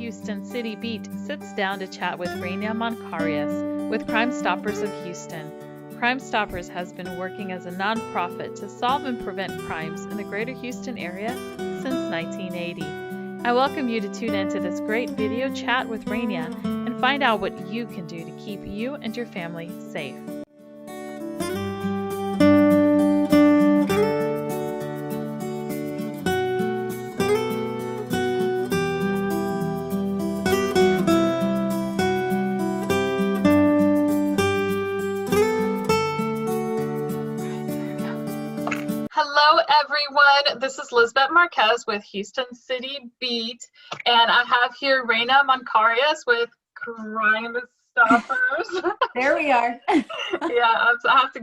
Houston City Beat sits down to chat with Rania Mankarious with Crime Stoppers of Houston. Crime Stoppers has been working as a nonprofit to solve and prevent crimes in the greater Houston area since 1980. I welcome you to tune into this great video chat with Rania and find out what you can do to keep you and your family safe. Hello, everyone. This is Lisbeth Marquez with Houston City Beat, and I have here Rania Mankarious with Crime Stoppers. There we are. Yeah, I have to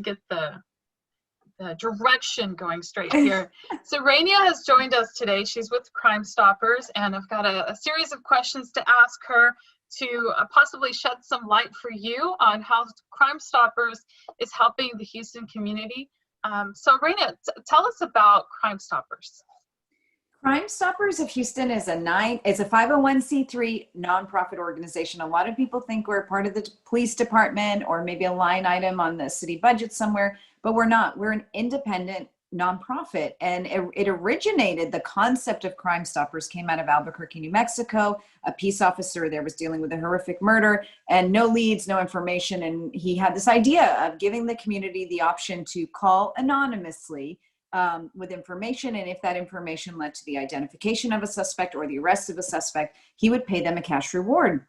get the direction going straight here. So Rania has joined us today. She's with Crime Stoppers, and I've got a series of questions to ask her to possibly shed some light for you on how Crime Stoppers is helping the Houston community. So Rania, tell us about Crime Stoppers. Crime Stoppers of Houston is a 501c3 nonprofit organization. A lot of people think we're part of the police department or maybe a line item on the city budget somewhere, but we're not. We're an independent nonprofit, and it originated, the concept of Crime Stoppers came out of Albuquerque, New Mexico. A peace officer there was dealing with a horrific murder and no leads, no information, and he had this idea of giving the community the option to call anonymously with information, and if that information led to the identification of a suspect or the arrest of a suspect, he would pay them a cash reward.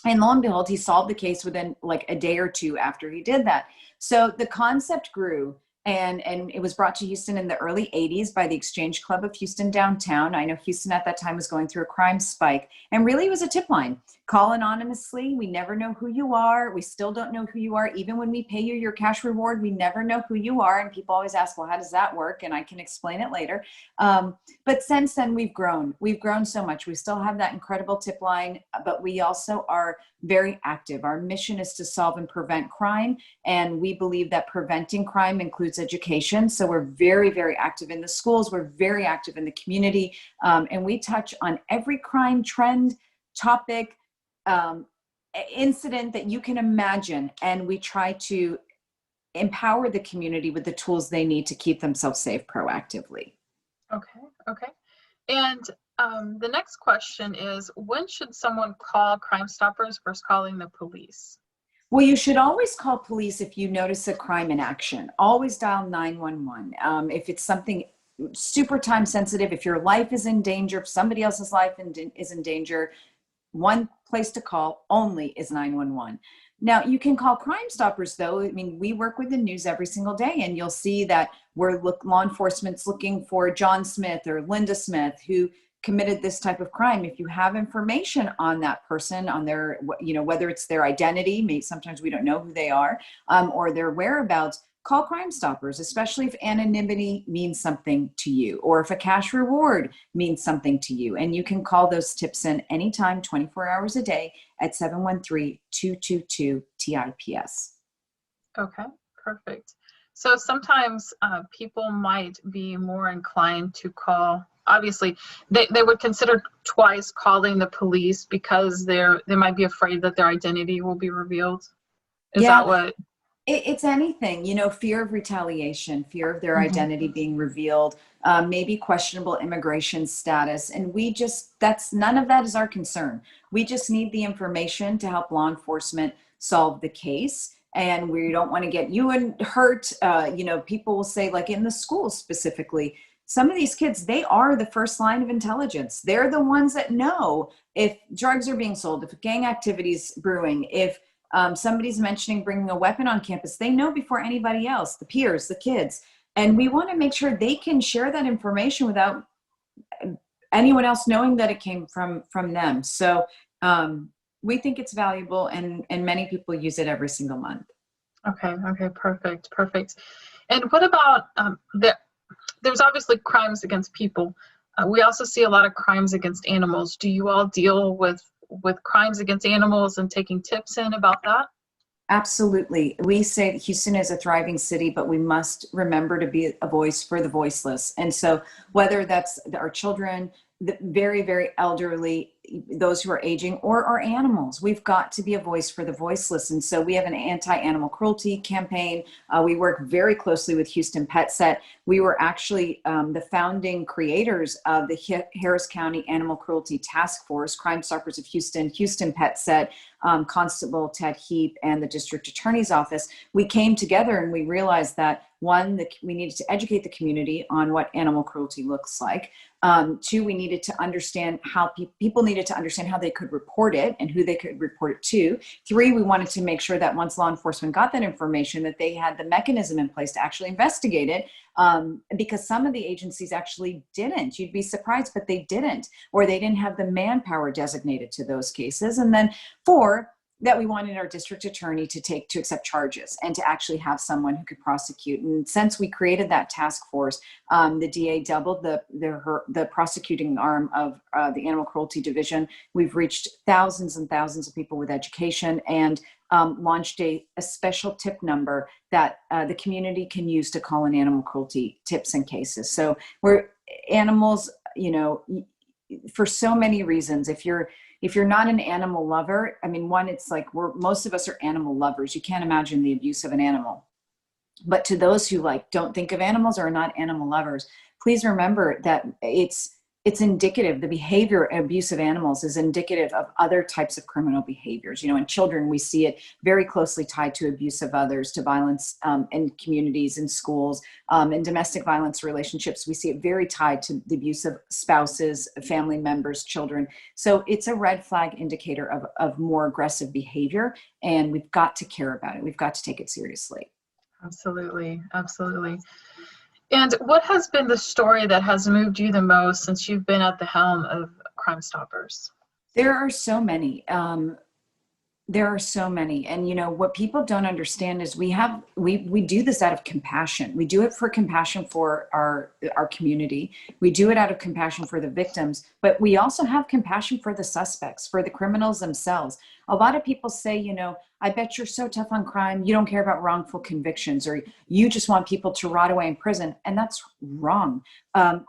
And lo and behold, he solved the case within like a day or two after he did that. So the concept grew, and it was brought to Houston in the early 80s by the Exchange Club of Houston downtown. I know Houston at that time was going through a crime spike, and really it was a tip line. Call anonymously. We never know who you are. We still don't know who you are. Even when we pay you your cash reward, we never know who you are. And people always ask, well, how does that work? And I can explain it later. But since then, we've grown. We've grown so much. We still have that incredible tip line, but we also are very active. Our mission is to solve and prevent crime. And we believe that preventing crime includes education. So we're very, very active in the schools. We're very active in the community. And we touch on every crime trend, topic, incident that you can imagine, and we try to empower the community with the tools they need to keep themselves safe proactively. Okay. And the next question is, when should someone call Crime Stoppers versus calling the police? Well, you should always call police if you notice a crime in action. Always dial 911. If it's something super time sensitive, if your life is in danger, if somebody else's life is in danger, one place to call only is 911. Now, you can call Crime Stoppers, though. I mean, we work with the news every single day, and you'll see that law enforcement's looking for John Smith or Linda Smith who committed this type of crime. If you have information on that person, on their, whether it's their identity, maybe sometimes we don't know who they are, or their whereabouts, call Crime Stoppers, especially if anonymity means something to you, or if a cash reward means something to you. And you can call those tips in anytime, 24 hours a day at 713-222-TIPS. Okay, perfect. So sometimes people might be more inclined to call. Obviously, they would consider twice calling the police because they might be afraid that their identity will be revealed. Is that what? It's anything, fear of retaliation, fear of their identity being revealed, maybe questionable immigration status. And none of that is our concern. We just need the information to help law enforcement solve the case. And we don't want to get you hurt. People will say, like in the schools specifically, some of these kids, they are the first line of intelligence. They're the ones that know if drugs are being sold, if gang activity is brewing, if somebody's mentioning bringing a weapon on campus. They know before anybody else, the peers, the kids. And we want to make sure they can share that information without anyone else knowing that it came from them. So we think it's valuable, and many people use it every single month. Okay, perfect. And what about, there's obviously crimes against people. We also see a lot of crimes against animals. Do you all deal with crimes against animals and taking tips in about that? Absolutely. We say Houston is a thriving city, but we must remember to be a voice for the voiceless. And so whether that's our children, the very, very elderly, those who are aging, or our animals. We've got to be a voice for the voiceless. And so we have an anti-animal cruelty campaign. We work very closely with Houston Pet Set. We were actually the founding creators of the Harris County Animal Cruelty Task Force, Crime Stoppers of Houston, Houston Pet Set, Constable Ted Heap, and the District Attorney's Office. We came together and we realized that, one, we needed to educate the community on what animal cruelty looks like. Two, we needed to understand how people needed to understand how they could report it and who they could report it to. Three, we wanted to make sure that once law enforcement got that information, that they had the mechanism in place to actually investigate it, because some of the agencies actually didn't. You'd be surprised, but they didn't, or they didn't have the manpower designated to those cases. And then four, that we wanted our district attorney to accept charges and to actually have someone who could prosecute. And since we created that task force, the DA doubled the prosecuting arm of the Animal Cruelty Division. We've reached thousands and thousands of people with education, and launched a special tip number that the community can use to call in animal cruelty tips and cases. So we're animals, for so many reasons. If you're not an animal lover, I mean, one, it's like most of us are animal lovers. You can't imagine the abuse of an animal. But to those who don't think of animals or are not animal lovers, please remember that it's indicative. The behavior and abuse of animals is indicative of other types of criminal behaviors. In children, we see it very closely tied to abuse of others, to violence in communities, in schools, in domestic violence relationships. We see it very tied to the abuse of spouses, family members, children. So it's a red flag indicator of more aggressive behavior, and we've got to care about it. We've got to take it seriously. Absolutely, absolutely. And what has been the story that has moved you the most since you've been at the helm of Crime Stoppers? There are so many. There are so many. And what people don't understand is we do this out of compassion. We do it for compassion for our community. We do it out of compassion for the victims, but we also have compassion for the suspects, for the criminals themselves. A lot of people say, I bet you're so tough on crime, you don't care about wrongful convictions, or you just want people to rot away in prison. And that's wrong.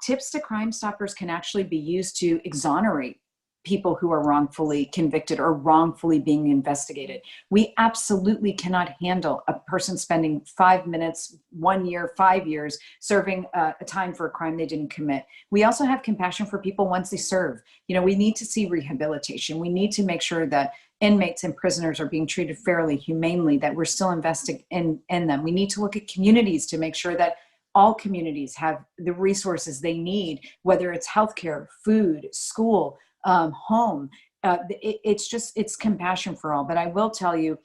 Tips to Crime Stoppers can actually be used to exonerate people who are wrongfully convicted or wrongfully being investigated. We absolutely cannot handle a person spending 5 minutes, 1 year, 5 years serving a time for a crime they didn't commit. We also have compassion for people once they serve. We need to see rehabilitation. We need to make sure that inmates and prisoners are being treated fairly, humanely, that we're still investing in them. We need to look at communities to make sure that all communities have the resources they need, whether it's healthcare, food, school, home. It's compassion for all. But I will tell you,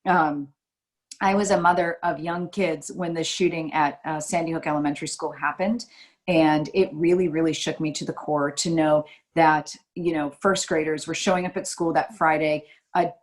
I was a mother of young kids when the shooting at Sandy Hook Elementary School happened. And it really, really shook me to the core to know that, first graders were showing up at school that Friday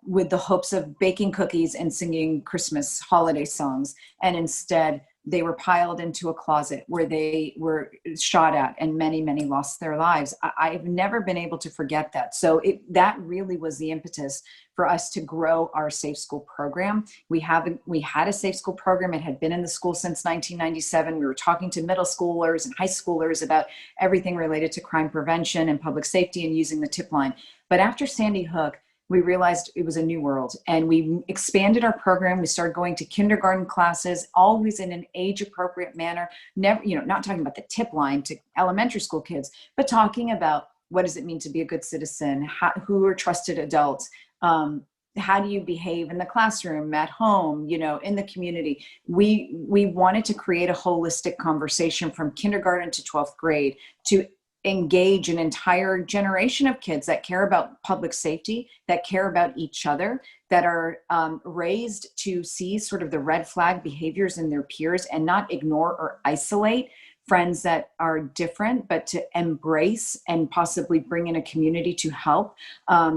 with the hopes of baking cookies and singing Christmas holiday songs. And instead, they were piled into a closet where they were shot at, and many, many lost their lives. I've never been able to forget that. So that really was the impetus for us to grow our Safe School program. We had a Safe School program. It had been in the school since 1997. We were talking to middle schoolers and high schoolers about everything related to crime prevention and public safety and using the tip line. But after Sandy Hook, we realized it was a new world, and we expanded our program. We started going to kindergarten classes, always in an age-appropriate manner. Never, not talking about the tip line to elementary school kids, but talking about what does it mean to be a good citizen? Who are trusted adults? How do you behave in the classroom, at home, in the community? We wanted to create a holistic conversation from kindergarten to 12th grade to engage an entire generation of kids that care about public safety, that care about each other, that are raised to see sort of the red flag behaviors in their peers and not ignore or isolate friends that are different, but to embrace and possibly bring in a community to help.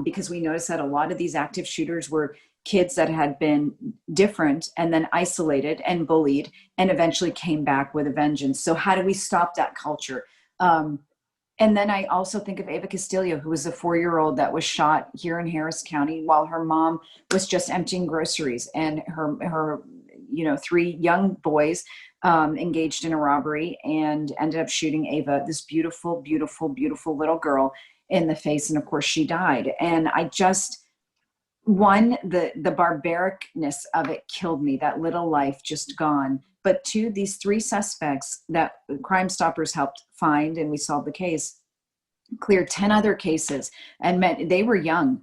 Because we noticed that a lot of these active shooters were kids that had been different and then isolated and bullied and eventually came back with a vengeance. So how do we stop that culture? And then I also think of Ava Castillo, who was a 4-year-old that was shot here in Harris County while her mom was just emptying groceries, and her three young boys engaged in a robbery and ended up shooting Ava, this beautiful, beautiful, beautiful little girl, in the face. And of course she died. And I just, one, the barbaricness of it killed me, that little life just gone. But two, these three suspects that Crime Stoppers helped find, and we solved the case, cleared 10 other cases, and they were young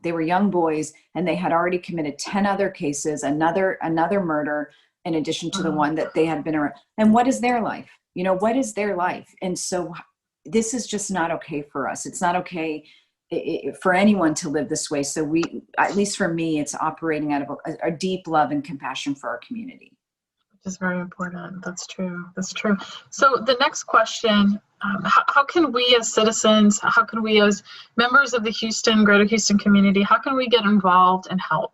boys, and they had already committed 10 other cases, another murder in addition to the one that they had been around. And what is their life? What is their life? And so this is just not okay for us. It's not okay for anyone to live this way. So we, at least for me, it's operating out of a deep love and compassion for our community. Which is very important. That's true. That's true. So the next question, how can we as citizens, how can we as members of the Greater Houston community, how can we get involved and help?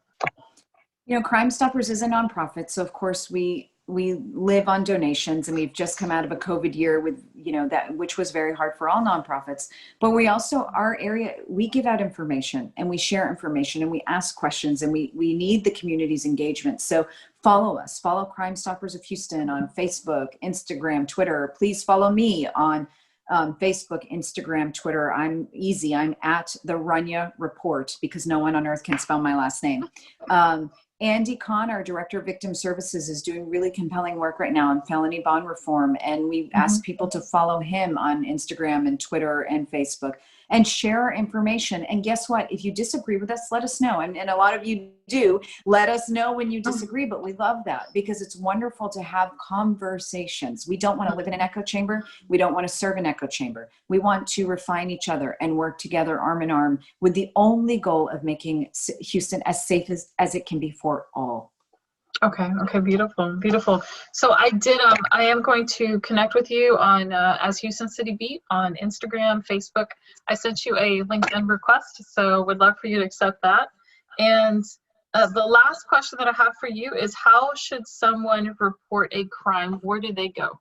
Crime Stoppers is a nonprofit. So of course we live on donations, and we've just come out of a COVID year with, that, which was very hard for all nonprofits. But we also, our area, we give out information and we share information and we ask questions, and we need the community's engagement. So follow us, follow Crime Stoppers of Houston on Facebook, Instagram, Twitter. Please follow me on Facebook, Instagram, Twitter. I'm easy. I'm at the Rania Report, because no one on earth can spell my last name. Andy Kahn, our Director of Victim Services, is doing really compelling work right now on felony bond reform. And we ask people to follow him on Instagram and Twitter and Facebook and share our information. And guess what? If you disagree with us, let us know. And a lot of you do. Let us know when you disagree, but we love that, because it's wonderful to have conversations. We don't want to live in an echo chamber. We don't want to serve an echo chamber. We want to refine each other and work together arm in arm, with the only goal of making Houston as safe as it can be for all. Okay, beautiful, beautiful. So I am going to connect with you on as Houston City Beat on Instagram, Facebook. I sent you a LinkedIn request, so would love for you to accept that. And the last question that I have for you is, how should someone report a crime? Where do they go?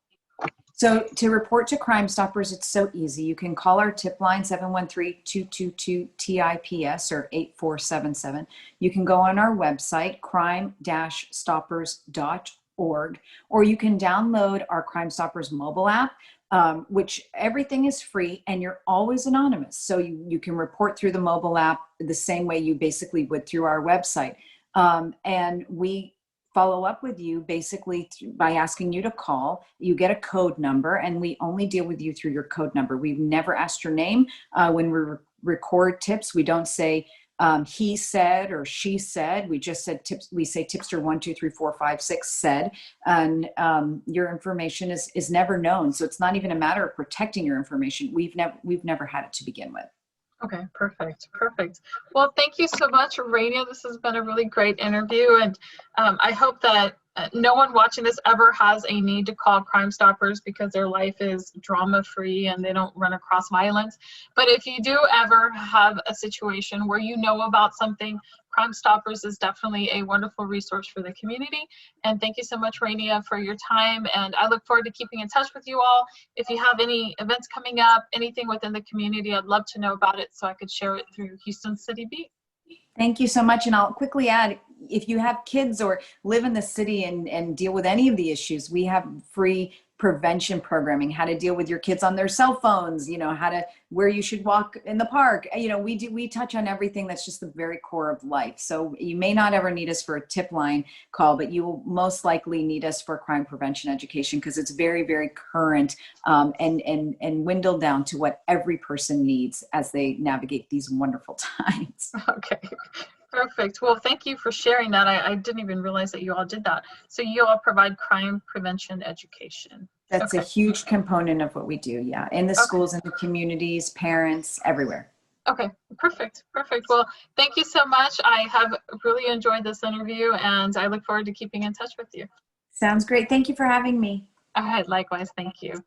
So to report to Crime Stoppers, it's so easy. You can call our tip line, 713-222-TIPS or 8477. You can go on our website, crime-stoppers.org, or you can download our Crime Stoppers mobile app, which everything is free and you're always anonymous. So you can report through the mobile app the same way you basically would through our website. And we follow up with you basically by asking you to call. You get a code number, and we only deal with you through your code number. We've never asked your name. When we record tips, we don't say he said or she said. We just said tips. We say tipster 1, 2, 3, 4, 5, 6 said, and your information is never known. So it's not even a matter of protecting your information. We've never had it to begin with. Okay, perfect. Well, thank you so much, Rania. This has been a really great interview, and I hope that no one watching this ever has a need to call Crime Stoppers, because their life is drama-free and they don't run across violence. But if you do ever have a situation where you know about something, Crime Stoppers is definitely a wonderful resource for the community. And thank you so much, Rania, for your time. And I look forward to keeping in touch with you all. If you have any events coming up, anything within the community, I'd love to know about it so I could share it through Houston City Beat. Thank you so much. And I'll quickly add, if you have kids or live in the city and deal with any of the issues, we have free prevention programming, how to deal with your kids on their cell phones, where you should walk in the park. We touch on everything that's just the very core of life. So you may not ever need us for a tip line call, but you will most likely need us for crime prevention education, because it's very, very current and dwindled down to what every person needs as they navigate these wonderful times. Okay. Perfect. Well, thank you for sharing that. I didn't even realize that you all did that. So you all provide crime prevention education. That's a huge component of what we do. Yeah. In the schools, in the communities, parents, everywhere. Okay. Perfect. Well, thank you so much. I have really enjoyed this interview, and I look forward to keeping in touch with you. Sounds great. Thank you for having me. All right. Likewise. Thank you.